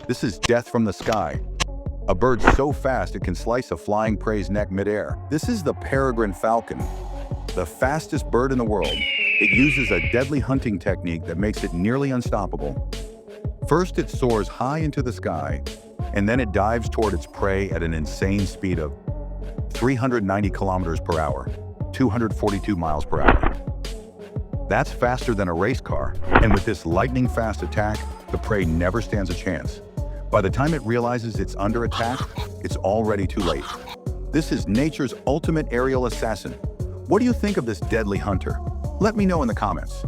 This is death from the sky. A bird so fast it can slice a flying prey's neck midair. This is the Peregrine Falcon, the fastest bird in the world. It uses a deadly hunting technique that makes it nearly unstoppable. First, it soars high into the sky, and then it dives toward its prey at an insane speed of 390 kilometers per hour, 242 miles per hour. That's faster than a race car, and with this lightning-fast attack, the prey never stands a chance. By the time it realizes it's under attack, it's already too late. This is nature's ultimate aerial assassin. What do you think of this deadly hunter? Let me know in the comments.